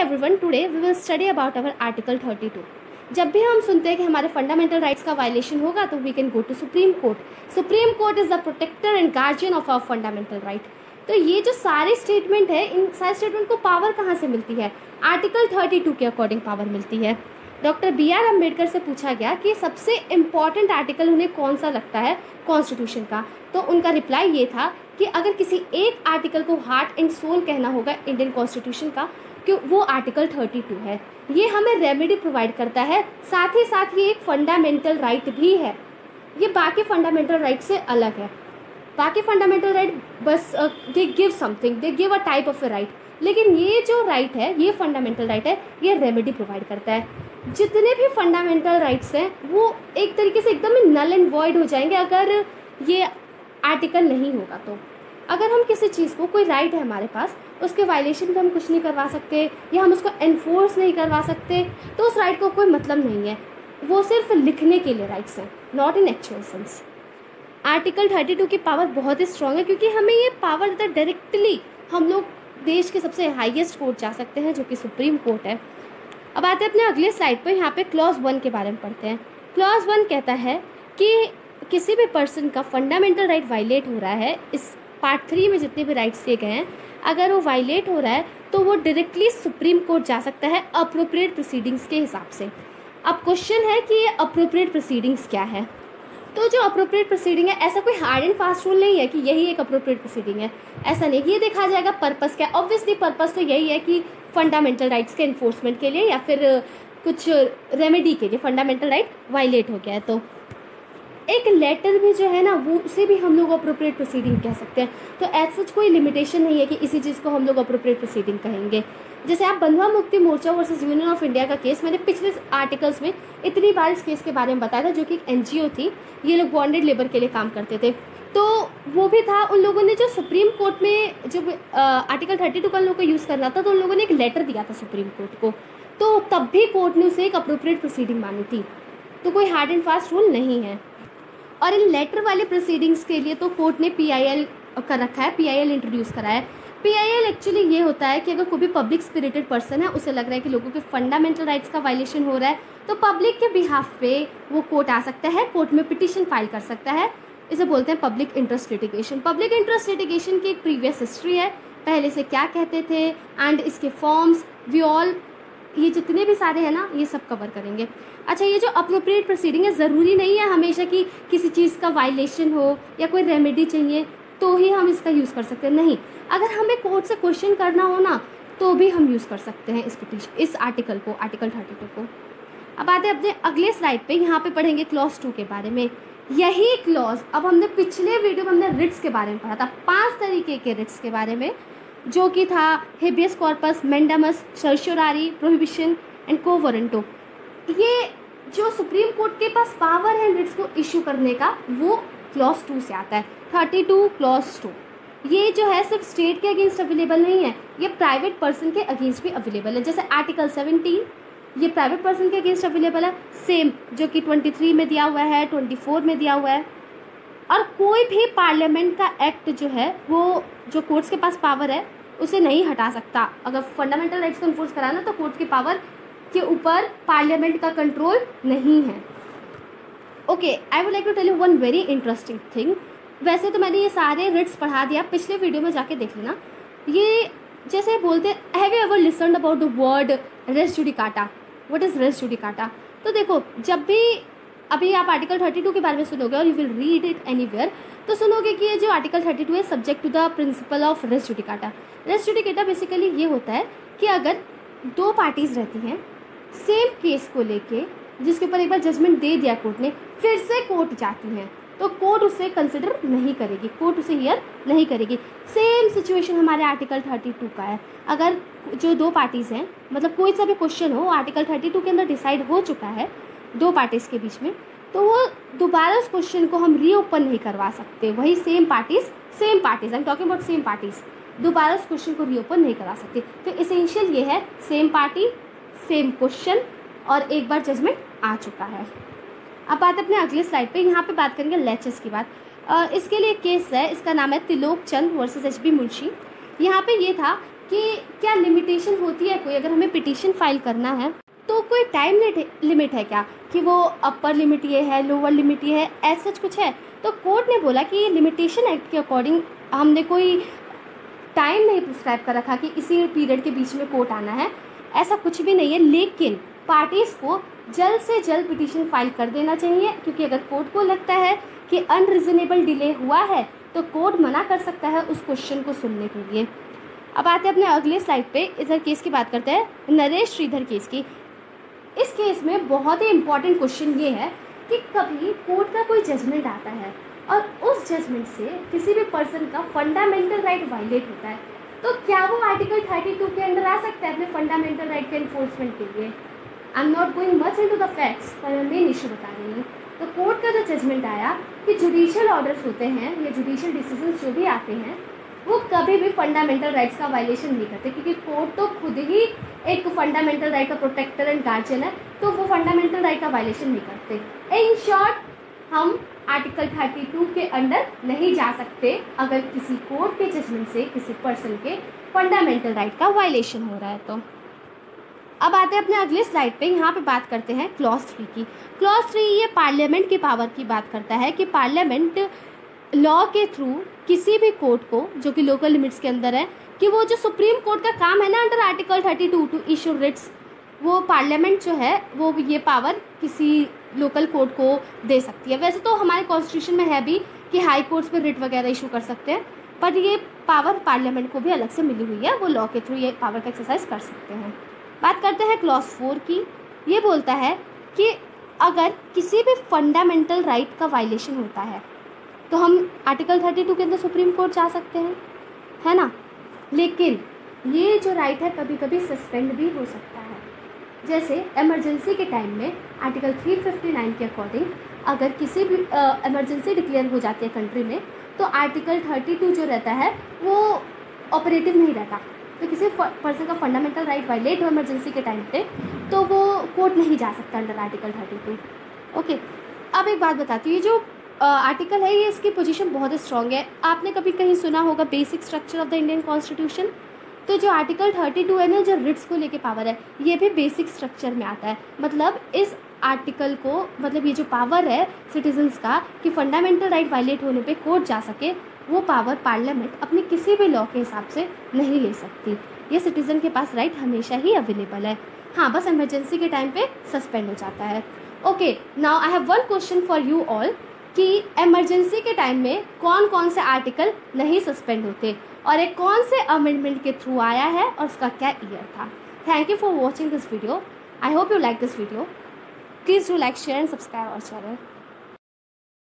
everyone, today we will study about our Article 32. जब भी हम सुनते हैं कि हमारे फंडामेंटल राइट्स का वायलेशन होगा तो we can go to Supreme Court. Supreme Court is the protector and guardian of our fundamental right. तो ये जो सारे स्टेटमेंट है, इन सारे स्टेटमेंट को पावर कहाँ से मिलती है? आर्टिकल 32 के अकॉर्डिंग पावर मिलती है. Doctor B.R. अम्बेडकर से पूछा गया कि सबसे इम्पॉर्टेंट आर्टिकल उन्हें कौन सा लगता है कॉन्स्टिट्यूशन का, तो उनका रिप्लाई ये था कि अगर किसी एक आर्टिकल को हार्ट एंड सोल कहना होगा इंडियन कॉन्स्टिट्यूशन का, कि वो आर्टिकल 32 है. ये हमें रेमेडी प्रोवाइड करता है, साथ ही साथ ये एक फंडामेंटल राइट भी है. ये बाकी फंडामेंटल राइट से अलग है. बाकी फंडामेंटल राइट बस they give something, they give a type of A right, लेकिन ये जो राइट है, ये फंडामेंटल राइट है, ये रेमेडी प्रोवाइड करता है. जितने भी फंडामेंटल राइट्स हैं वो एक तरीके से एकदम नल एंड वॉइड हो जाएंगे अगर ये आर्टिकल नहीं होगा. तो अगर हम किसी चीज़ को, कोई राइट है हमारे पास, उसके वायलेशन पे हम कुछ नहीं करवा सकते या हम उसको एनफोर्स नहीं करवा सकते, तो उस राइट को कोई मतलब नहीं है. वो सिर्फ लिखने के लिए राइट्स हैं, not in actual sense. Article 32 की पावर बहुत ही स्ट्रॉन्ग है क्योंकि हमें ये पावर देता है डायरेक्टली हम लोग देश के सबसे हाईएस्ट कोर्ट जा सकते हैं जो कि सुप्रीम कोर्ट है. अब आते हैं अपने अगले स्लाइड पर. यहाँ पे क्लॉज 1 के बारे में पढ़ते हैं. क्लॉज 1 कहता है कि किसी भी पर्सन का फंडामेंटल राइट वायलेट हो रहा है, इस पार्ट 3 में जितने भी राइट्स दिए गए हैं, अगर वो वायलेट हो रहा है तो वो डायरेक्टली सुप्रीम कोर्ट जा सकता है अप्रोप्रिएट प्रोसीडिंग्स के हिसाब से. अब क्वेश्चन है कि ये अप्रोप्रिएट प्रोसीडिंग्स क्या है. तो जो अप्रोप्रिएट प्रोसीडिंग है, ऐसा कोई हार्ड एंड फास्ट रूल नहीं है कि यही एक अप्रोप्रिएट प्रोसीडिंग है, ऐसा नहीं. ये देखा जाएगा पर्पस क्या है. ऑब्वियसली पर्पस तो यही है कि फंडामेंटल राइट्स के इन्फोर्समेंट के लिए या फिर कुछ रेमेडी के लिए. फंडामेंटल राइट वायलेट हो गया है तो एक लेटर भी जो है ना, वो उसे भी हम लोग अप्रोप्रिएट प्रोसीडिंग कह सकते हैं. तो ऐसा कोई लिमिटेशन नहीं है कि इसी चीज़ को हम लोग अप्रोप्रिएट प्रोसीडिंग कहेंगे. जैसे आप बंधुआ Mukti Morcha versus union of India का केस, मैंने पिछले आर्टिकल्स में इतनी बार इस केस के बारे में बताया था, जो कि एक NGO थी. ये लोग बॉन्डेड लेबर के लिए काम करते थे. तो वो भी था, उन लोगों ने जो सुप्रीम कोर्ट में जो आर्टिकल 32 का लोगों को यूज़ करना था, तो उन लोगों ने एक लेटर दिया था सुप्रीम कोर्ट को, तो तब भी कोर्ट ने उसे एक अप्रोप्रिएट प्रोसीडिंग मानी थी. तो कोई हार्ड एंड फास्ट रूल नहीं है. और इन लेटर वाले प्रोसीडिंग्स के लिए तो कोर्ट ने PIL कर रखा है, PIL इंट्रोड्यूस करा है. PIL एक्चुअली ये होता है कि अगर कोई भी पब्लिक स्पिरिटेड पर्सन है, उसे लग रहा है कि लोगों के फंडामेंटल राइट्स का वायलेशन हो रहा है, तो पब्लिक के बिहाफ पे वो कोर्ट आ सकता है, कोर्ट में पिटिशन फाइल कर सकता है. इसे बोलते हैं public interest litigation. Public interest litigation की एक प्रीवियस हिस्ट्री है, पहले से क्या कहते थे एंड इसके फॉर्म्स, वी ऑल, ये जितने भी सारे हैं ना, ये सब कवर करेंगे. अच्छा, ये जो अप्रोप्रिएट प्रोसीडिंग है, ज़रूरी नहीं है हमेशा कि किसी चीज़ का वायलेशन हो या कोई रेमेडी चाहिए तो ही हम इसका यूज़ कर सकते हैं. नहीं, अगर हमें कोर्ट से क्वेश्चन करना हो ना, तो भी हम यूज़ कर सकते हैं इस आर्टिकल को, आर्टिकल 32 को. अब आते हैं अपने अगले स्लाइड पे. यहाँ पे पढ़ेंगे क्लॉज 2 के बारे में. यही क्लॉज, अब हमने पिछले वीडियो में हमने रिट्स के बारे में पढ़ा था, 5 तरीके के रिट्स के बारे में, जो कि था habeas corpus, mandamus, certiorari, prohibition and quo warranto. ये जो सुप्रीम कोर्ट के पास पावर है रिट्स को इश्यू करने का, वो क्लॉज 2 से आता है. 32 क्लॉज 2 ये जो है सिर्फ स्टेट के अगेंस्ट अवेलेबल नहीं है, ये प्राइवेट पर्सन के अगेंस्ट भी अवेलेबल है. जैसे आर्टिकल 17 ये प्राइवेट पर्सन के अगेंस्ट अवेलेबल है, सेम जो कि 23 में दिया हुआ है, 24 में दिया हुआ है. और कोई भी पार्लियामेंट का एक्ट जो है, वो जो कोर्ट्स के पास पावर है उसे नहीं हटा सकता. अगर फंडामेंटल राइट्स को इन्फोर्स कराना तो कोर्ट की पावर के ऊपर पार्लियामेंट का कंट्रोल नहीं है. Okay, I would like to tell you one very interesting thing. वैसे तो मैंने ये सारे रिट्स पढ़ा दिया, पिछले वीडियो में जाके देख लेना. ये जैसे बोलते हैं, have you ever listened about the word res judicata? What is res judicata? तो देखो, जब भी अभी आप आर्टिकल 32 के बारे में सुनोगे और you will read it anywhere, तो सुनोगे कि ये जो आर्टिकल 32 है subject to the principle of res judicata. Res judicata basically ये होता है कि अगर 2 पार्टीज रहती हैं सेम केस को लेके, जिसके ऊपर एक बार जजमेंट दे दिया कोर्ट ने, फिर से कोर्ट जाती हैं, तो कोर्ट उसे कंसिडर नहीं करेगी, कोर्ट उसे हियर नहीं करेगी. सेम सिचुएशन हमारे आर्टिकल 32 का है. अगर जो 2 पार्टीज़ हैं, मतलब कोई सा भी क्वेश्चन हो आर्टिकल 32 के अंदर डिसाइड हो चुका है 2 पार्टीज़ के बीच में, तो वो दोबारा उस क्वेश्चन को हम रीओपन नहीं करवा सकते. वही same parties, I am talking about same parties, दोबारा उस क्वेश्चन को रीओपन नहीं करा सकते. तो एसेंशियल ये है, सेम पार्टी, सेम क्वेश्चन और एक बार जजमेंट आ चुका है. अब बात अपने अगले स्लाइड पे. यहाँ पे बात करेंगे लेचेस की बात. इसके लिए केस है, इसका नाम है तिलोक चंद वर्सेस HB मुंशी. यहाँ पे ये था कि क्या लिमिटेशन होती है कोई, अगर हमें पिटीशन फाइल करना है तो कोई टाइम लिमिट है क्या, कि वो अपर लिमिट ये है, लोअर लिमिट ये है, ऐसा कुछ है? तो कोर्ट ने बोला कि ये लिमिटेशन एक्ट के अकॉर्डिंग हमने कोई टाइम नहीं प्रिस्क्राइब कर रखा कि इसी पीरियड के बीच में कोर्ट आना है, ऐसा कुछ भी नहीं है। लेकिन पार्टीज़ को जल्द से जल्द पिटीशन फाइल कर देना चाहिए, क्योंकि अगर कोर्ट को लगता है कि अनरिजनेबल डिले हुआ है तो कोर्ट मना कर सकता है उस क्वेश्चन को सुनने के लिए। अब आते हैं अपने अगले स्लाइड पे, इधर केस की बात करते हैं, नरेश श्रीधर केस की। इस केस में बहुत ही इंपॉर्टेंट क्वेश्चन ये है कि कभी कोर्ट का कोई जजमेंट आता है और उस जजमेंट से किसी भी पर्सन का फंडामेंटल राइट वायलेट होता है, तो क्या वो आर्टिकल 32 के अंदर आ सकता है अपने फंडामेंटल राइट के इन्फोर्समेंट के लिए? I am not going much into the facts, पर मैं मेन इशू बता रही हूँ। तो कोर्ट का जो जजमेंट आया कि जुडिशियल ऑर्डर्स होते हैं या जुडिशियल डिसीजंस जो भी आते हैं वो कभी भी फंडामेंटल राइट्स का वायलेशन नहीं करते, क्योंकि कोर्ट तो खुद ही एक फंडामेंटल राइट का प्रोटेक्टर एंड गार्जियन है, तो वो फंडामेंटल राइट का वायलेशन नहीं करते। इन शॉर्ट, हम आर्टिकल 32 के अंडर नहीं जा सकते अगर किसी कोर्ट के जजमेंट से किसी पर्सन के फंडामेंटल राइट का वायलेशन हो रहा है। तो अब आते हैं अपने अगले स्लाइड पे, यहाँ पे बात करते हैं क्लॉज 3 की। क्लॉज 3 ये पार्लियामेंट की पावर की बात करता है कि पार्लियामेंट लॉ के थ्रू किसी भी कोर्ट को, जो कि लोकल लिमिट्स के अंदर है, कि वो जो सुप्रीम कोर्ट का काम है ना under article 32 to issue writs, वो पार्लियामेंट जो है वो ये पावर किसी लोकल कोर्ट को दे सकती है। वैसे तो हमारे कॉन्स्टिट्यूशन में है भी कि हाई कोर्ट्स पे रिट वगैरह इशू कर सकते हैं, पर ये पावर पार्लियामेंट को भी अलग से मिली हुई है, वो लॉ के थ्रू ये पावर का एक्सरसाइज कर सकते हैं। बात करते हैं क्लॉज 4 की। ये बोलता है कि अगर किसी भी फंडामेंटल राइट का वायलेशन होता है तो हम आर्टिकल 32 के अंदर सुप्रीम कोर्ट जा सकते हैं, है ना। लेकिन ये जो राइट है कभी कभी सस्पेंड भी हो सकता है। जैसे इमरजेंसी के टाइम में आर्टिकल 359 के अकॉर्डिंग अगर किसी भी इमरजेंसी डिक्लेयर हो जाती है कंट्री में, तो आर्टिकल 32 जो रहता है वो ऑपरेटिव नहीं रहता। तो किसी पर्सन का फंडामेंटल राइट वायलेट हो इमरजेंसी के टाइम पे, तो वो कोर्ट नहीं जा सकता अंडर आर्टिकल 32। ओके, अब एक बात बताती हूँ, ये जो आर्टिकल है ये इसकी पोजीशन बहुत स्ट्रॉन्ग है। आपने कभी कहीं सुना होगा basic structure of the Indian constitution, तो जो आर्टिकल 32 है ना, जो रिट्स को लेके पावर है, ये भी बेसिक स्ट्रक्चर में आता है। मतलब इस आर्टिकल को, मतलब ये जो पावर है सिटीजन्स का कि फंडामेंटल राइट वायलेट होने पे कोर्ट जा सके, वो पावर पार्लियामेंट अपने किसी भी लॉ के हिसाब से नहीं ले सकती। ये सिटीजन के पास राइट हमेशा ही अवेलेबल है। हाँ, बस इमरजेंसी के टाइम पे सस्पेंड हो जाता है। Okay, now I have one question for you all कि इमरजेंसी के टाइम में कौन कौन से आर्टिकल नहीं सस्पेंड होते और एक कौन से अमेंडमेंट के थ्रू आया है और उसका क्या ईयर था। Thank you for watching this video. I hope you like this video. Please do like, share and subscribe our channel.